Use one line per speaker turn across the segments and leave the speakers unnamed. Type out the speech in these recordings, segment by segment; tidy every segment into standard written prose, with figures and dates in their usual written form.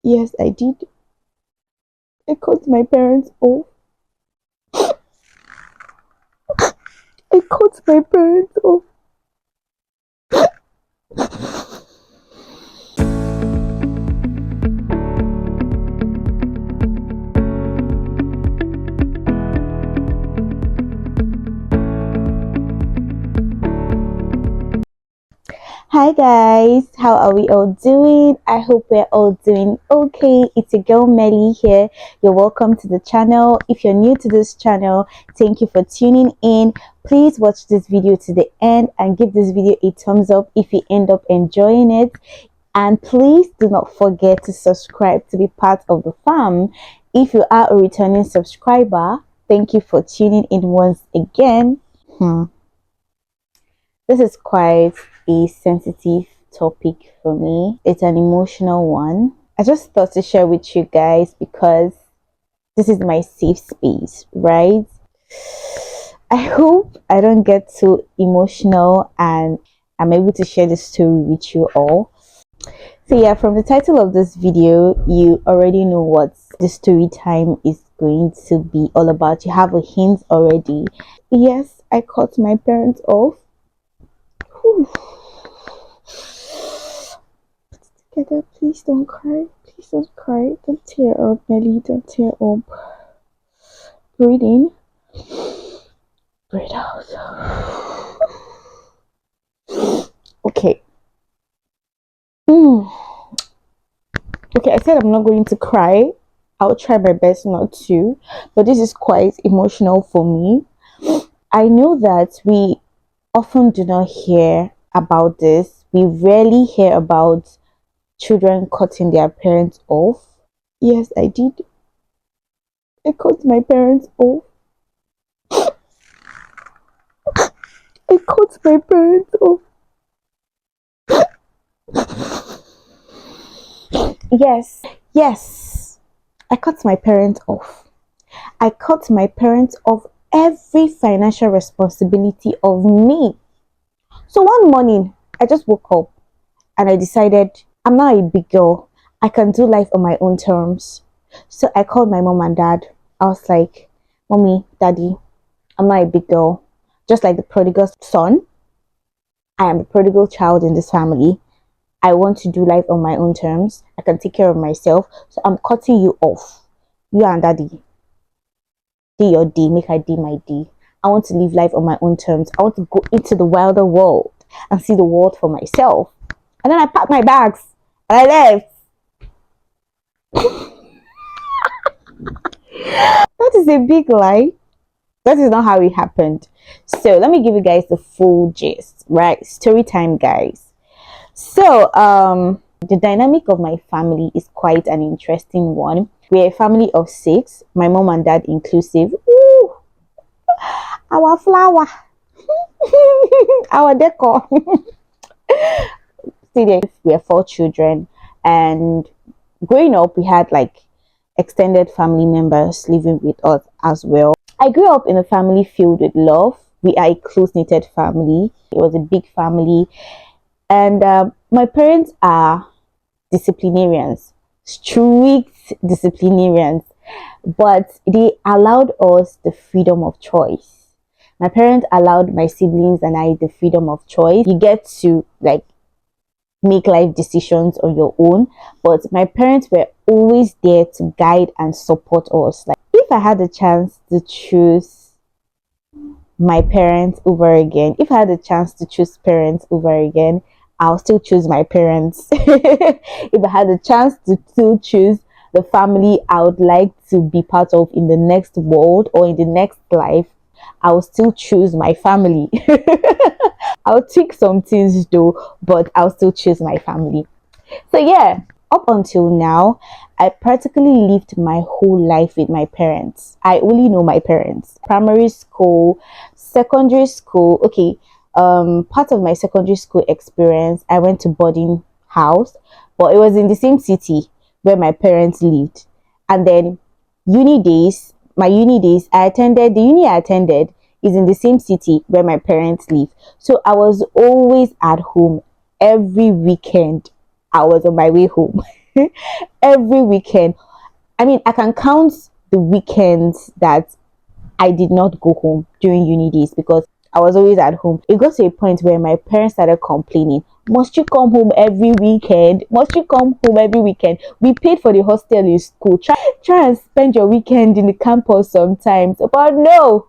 Yes, I did. I cut my parents off. I cut my parents off. Hi guys, how are we all doing? I hope we're all doing okay. It's your girl Melly here. You're welcome to the channel. If you're new to this channel, thank you for tuning in. Please watch this video to the end and give this video a thumbs up if you end up enjoying it. And please do not forget to subscribe to be part of the fam. If you are a returning subscriber, thank you for tuning in once again. This is quite a sensitive topic for me. It's an emotional one. I just thought to share with you guys because this is my safe space, right? I hope I don't get too emotional and I'm able to share this story with you all. So yeah, from the title of this video, you already know what the story time is going to be all about. You have a hint already. Yes, I cut my parents off. Together, please don't cry. Please don't cry. Don't tear up, Nelly. Don't tear up. Breathe in. Breathe out. Okay. Okay, I said I'm not going to cry. I'll try my best not to. But this is quite emotional for me. I know that we often do not hear about this. We rarely hear about children cutting their parents off. Yes, I did. I cut my parents off. I cut my parents off. Yes, I cut my parents off. I cut my parents off every financial responsibility of me. So one morning, I just woke up and I decided I'm not a big girl. I can do life on my own terms. So I called my mom and dad. I was like, Mommy, Daddy, I'm not a big girl. Just like the prodigal son, I am the prodigal child in this family. I want to do life on my own terms. I can take care of myself. So I'm cutting you off. You and Daddy, do your day, make I do my day. I want to live life on my own terms. I want to go into the wilder world and see the world for myself. And then I packed my bags and I left. That is a big lie. That is not how it happened. So let me give you guys the full gist, right? Story time, guys. So the dynamic of my family is quite an interesting one. We're a family of 6, my mom and dad inclusive. Ooh, our flower, our decor. See, there we're 4 children, and growing up, we had like extended family members living with us as well. I grew up in a family filled with love. We are a close-knitted family. It was a big family, and my parents are disciplinarians, strict disciplinarians, but they allowed us the freedom of choice. My parents allowed my siblings and I the freedom of choice. You get to like make life decisions on your own, but my parents were always there to guide and support us. Like if I had the chance to choose my parents over again, if I had the chance to choose parents over again, I'll still choose my parents. If I had the chance to still choose the family I would like to be part of in the next world or in the next life, I'll still choose my family. I'll take some things though, but I'll still choose my family. So yeah, up until now, I practically lived my whole life with my parents. I only know my parents. Primary school, secondary school. Okay, part of my secondary school experience, I went to boarding house, but it was in the same city where my parents lived. And then uni days, my uni days, the uni I attended is in the same city where my parents live. So I was always at home every weekend. I was on my way home. Every weekend. I mean, I can count the weekends that I did not go home during uni days because I was always at home. It got to a point where my parents started complaining. Must you come home every weekend? Must you come home every weekend? We paid for the hostel in school. Try and spend your weekend in the campus sometimes. But no,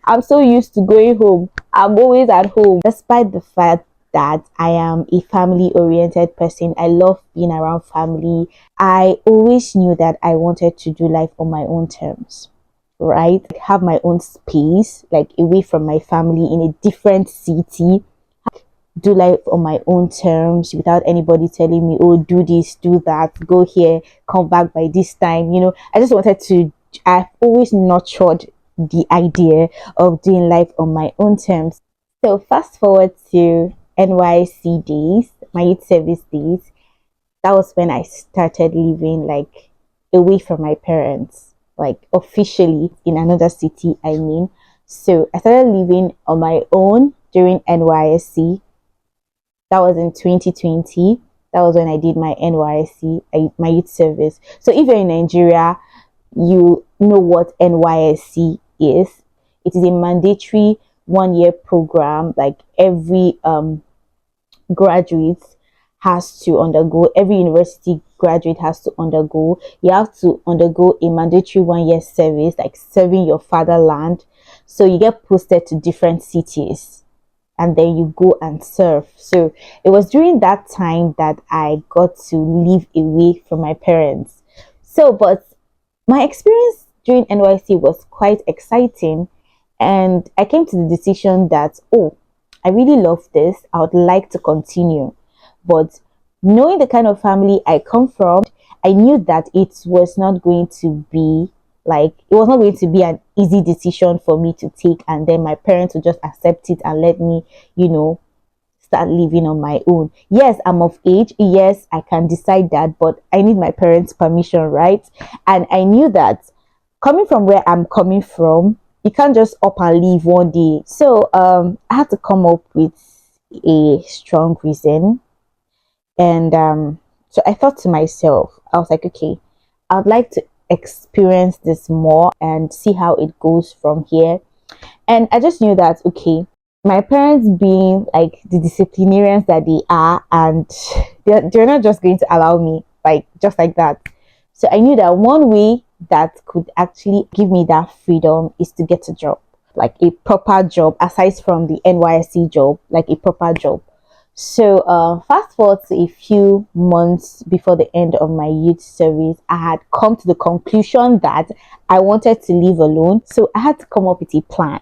I'm so used to going home. I'm always at home. Despite the fact that I am a family oriented person, I love being around family. I always knew that I wanted to do life on my own terms, right? Have my own space, like away from my family in a different city, do life on my own terms without anybody telling me, oh, do this, do that, go here, come back by this time. I just wanted to, I've always nurtured the idea of doing life on my own terms. So fast forward to NYC days, my youth service days. That was when I started living like away from my parents, like officially in another city, I mean. So I started living on my own during NYSC. That was in 2020. That was when I did my NYSC, my youth service. So if you're in Nigeria, you know what NYSC is. It is a mandatory 1 year program, like every graduate has to undergo, every university graduate has to undergo. You have to undergo a mandatory 1 year service, like serving your fatherland. So you get posted to different cities and then you go and serve. So it was during that time that I got to live away from my parents. So, but my experience during NYC was quite exciting, and I came to the decision that, oh, I really love this. I would like to continue. But knowing the kind of family I come from, I knew that it was not going to be it was not going to be an easy decision for me to take, and then my parents would just accept it and let me, start living on my own. Yes, I'm of age. Yes, I can decide that, but I need my parents' permission, right? And I knew that coming from where I'm coming from, you can't just up and leave one day. So I had to come up with a strong reason. And so I thought to myself, I was like, okay, I'd like to experience this more and see how it goes from here. And I just knew that, okay, my parents being like the disciplinarians that they are, and they're not just going to allow me like just like that. So I knew that one way that could actually give me that freedom is to get a job, like a proper job, aside from the NYSC job, like a proper job. So fast forward to a few months before the end of my youth service, I had come to the conclusion that I wanted to live alone. So I had to come up with a plan.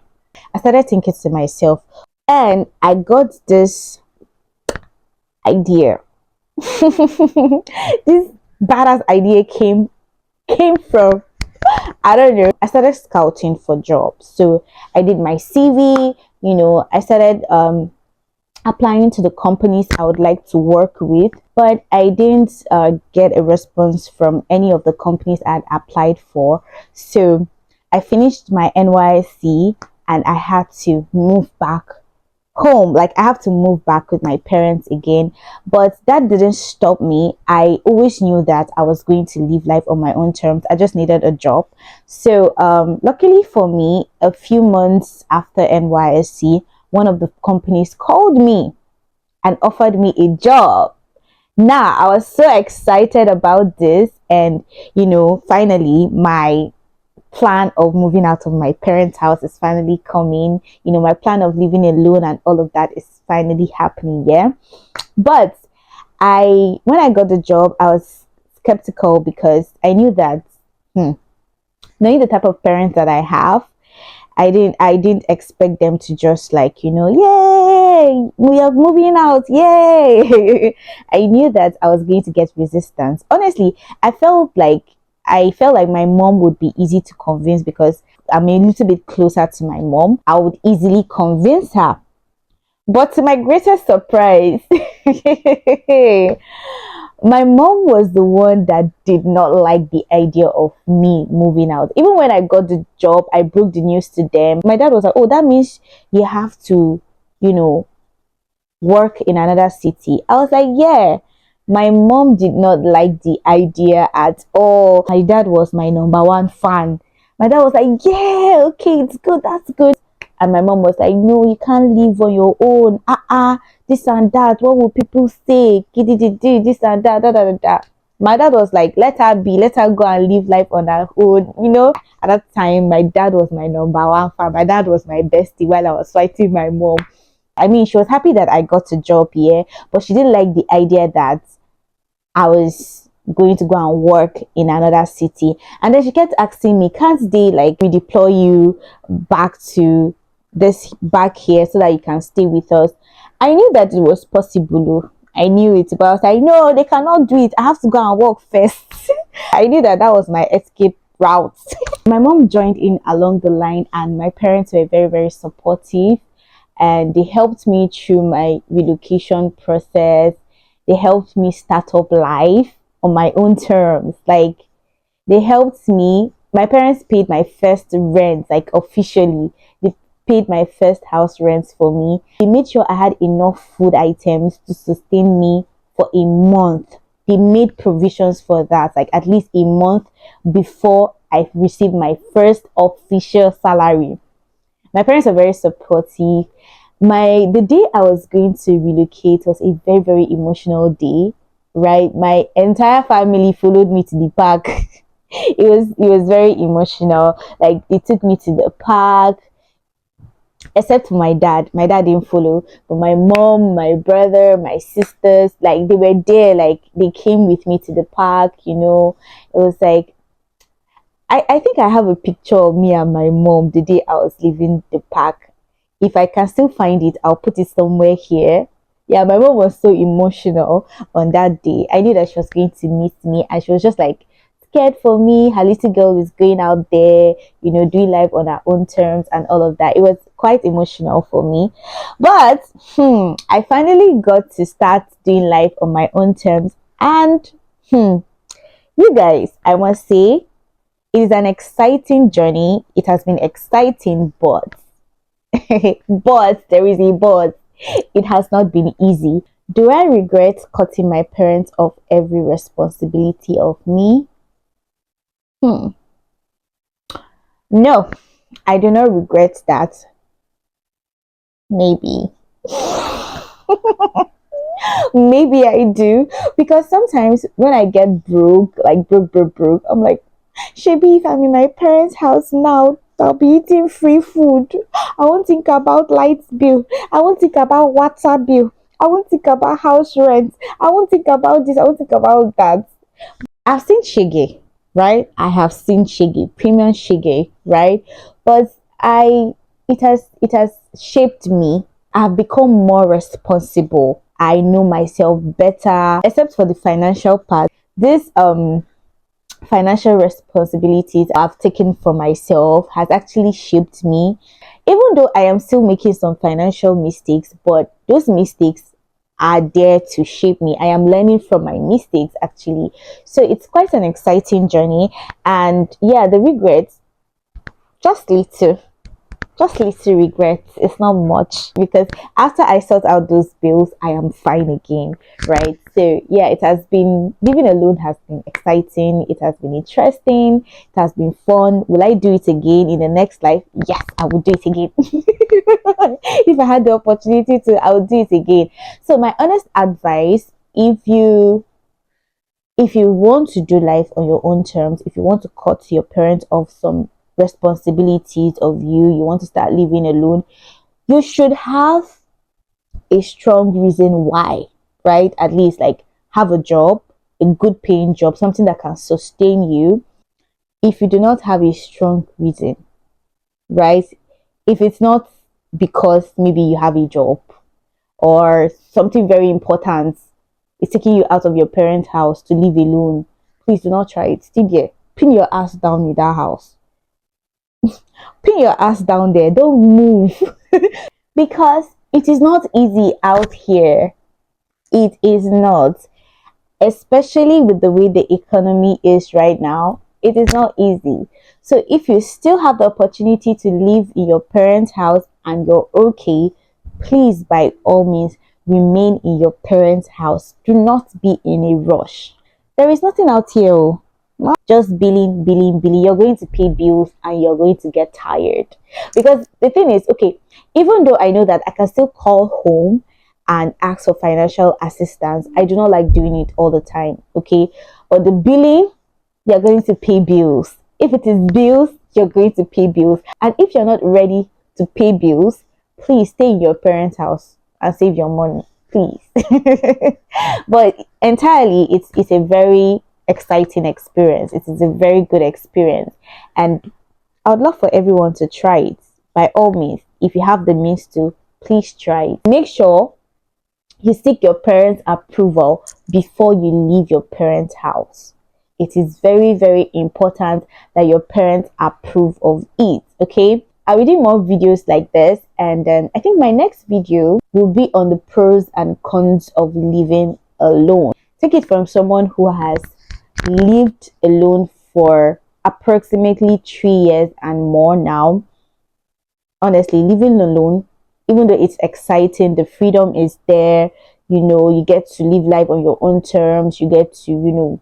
I started thinking to myself, and I got this idea. This badass idea came from, I don't know. I started scouting for jobs. So I did my CV, I started applying to the companies I would like to work with, but I didn't get a response from any of the companies I had applied for. So I finished my NYSC and I had to move back home. Like I have to move back with my parents again, but that didn't stop me. I always knew that I was going to live life on my own terms. I just needed a job. So luckily for me, a few months after NYSC, one of the companies called me and offered me a job. Now I was so excited about this, and finally my plan of moving out of my parents' house is finally coming. My plan of living alone and all of that is finally happening. Yeah. But when I got the job, I was skeptical because I knew that, knowing the type of parents that I have, I didn't expect them to just yay, we are moving out, yay. I knew that I was going to get resistance. Honestly, I felt like my mom would be easy to convince because I'm a little bit closer to my mom. I would easily convince her. But to my greatest surprise, my mom was the one that did not like the idea of me moving out. Even when I got the job, I broke the news to them. My dad was like, oh, that means you have to, work in another city. I was like, yeah. My mom did not like the idea at all. My dad was my number one fan. My dad was like, yeah, okay, it's good, that's good. And my mom was like, no, you can't live on your own. This and that. What will people say? This and that, da. My dad was like, let her be, let her go and live life on her own. At that time, my dad was my number one fan. My dad was my bestie while I was fighting my mom. I mean, she was happy that I got a job here, but she didn't like the idea that I was going to go and work in another city. And then she kept asking me, can't they like redeploy you back here so that you can stay with us? I knew that it was possible. I knew it, but I was like, no, they cannot do it. I have to go and work first. I knew that was my escape route. My mom joined in along the line, and my parents were very, very supportive, and they helped me through my relocation process. They helped me start up life on my own terms. Like, they helped me. My parents paid my first rent, like officially. They paid my first house rent for me. They made sure I had enough food items to sustain me for a month. They made provisions for that, like at least a month before I received my first official salary. My parents are very supportive. The day I was going to relocate was a very, very emotional day, right? My entire family followed me to the park. It was very emotional. Like, they took me to the park, except for my dad. My dad didn't follow, but my mom, my brother, my sisters, like, they were there. Like, they came with me to the park. It was like, I think I have a picture of me and my mom the day I was leaving the park. If I can still find it, I'll put it somewhere here. Yeah, my mom was so emotional on that day. I knew that she was going to miss me, and she was just like scared for me. Her little girl is going out there, doing life on her own terms and all of that. It was quite emotional for me. But I finally got to start doing life on my own terms. And you guys, I must say, it is an exciting journey. It has been exciting, but but there is a but. It has not been easy. Do I regret cutting my parents off every responsibility of me? Hmm. No, I do not regret that. Maybe. Maybe I do. Because sometimes when I get broke, like broke, I'm like, Shebi, if I'm in my parents' house now, I'll be eating free food. I won't think about light bill. I won't think about water bill. I won't think about house rent. I won't think about this. I won't think about that. I've seen Shige, right? I have seen Shige, premium Shige, right? But it has shaped me. I've become more responsible. I know myself better, except for the financial part. This financial responsibilities I've taken for myself has actually shaped me. Even though I am still making some financial mistakes, but those mistakes are there to shape me. I am learning from my mistakes actually. So it's quite an exciting journey. And yeah, the regrets, just little regrets. It's not much, because after I sort out those bills, I am fine again, right? So yeah, it has been, living alone has been exciting. It has been interesting. It has been fun. Will I do it again in the next life? Yes, I will do it again. If I had the opportunity to, I would do it again. So my honest advice, if you want to do life on your own terms, if you want to cut your parents off some responsibilities of you want to start living alone, you should have a strong reason why, right? At least like have a job, a good paying job, something that can sustain you. If you do not have a strong reason, right? If it's not because maybe you have a job or something very important is taking you out of your parents' house to live alone, please do not try it. Still there, pin your ass down in that house. Pin your ass down there. Don't move. Because it is not easy out here. It is not. Especially with the way the economy is right now. It is not easy. So if you still have the opportunity to live in your parents' house and you're okay, please by all means remain in your parents' house. Do not be in a rush. There is nothing out here. Oh. Not just billing, billing, billing. You're going to pay bills and you're going to get tired. Because the thing is, okay, even though I know that I can still call home and ask for financial assistance, I do not like doing it all the time. Okay. But the billing, you're going to pay bills. If it is bills, you're going to pay bills. And if you're not ready to pay bills, please stay in your parents' house and save your money, please. But entirely, it's a very exciting experience. It is a very good experience, and I would love for everyone to try it. By all means, if you have the means to, please try it. Make sure you seek your parents' approval before you leave your parents' house. It is very, very important that your parents approve of it. Okay, I will do more videos like this, and then I think my next video will be on the pros and cons of living alone. Take it from someone who has lived alone for approximately 3 years and more now. Honestly, living alone, even though it's exciting, the freedom is there. You get to live life on your own terms. You get to,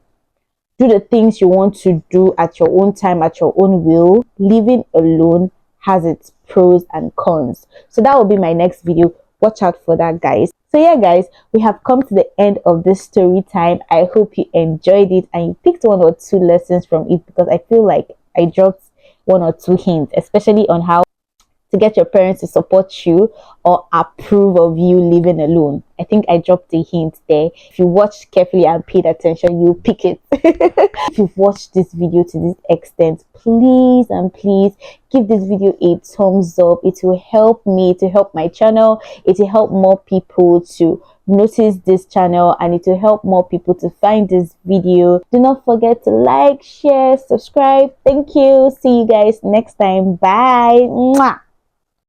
do the things you want to do at your own time, at your own will. Living alone has its pros and cons. So that will be my next video. Watch out for that, guys. So yeah, guys, we have come to the end of this story time. I hope you enjoyed it and you picked one or two lessons from it, because I feel like I dropped one or two hints, especially on how to get your parents to support you or approve of you living alone. I think I dropped a hint there. If you watched carefully and paid attention, you'll pick it. If you've watched this video to this extent, please and please give this video a thumbs up. It will help me to help my channel. It will help more people to notice this channel, and it will help more people to find this video. Do not forget to like, share, subscribe. Thank you. See you guys next time. Bye. Mwah.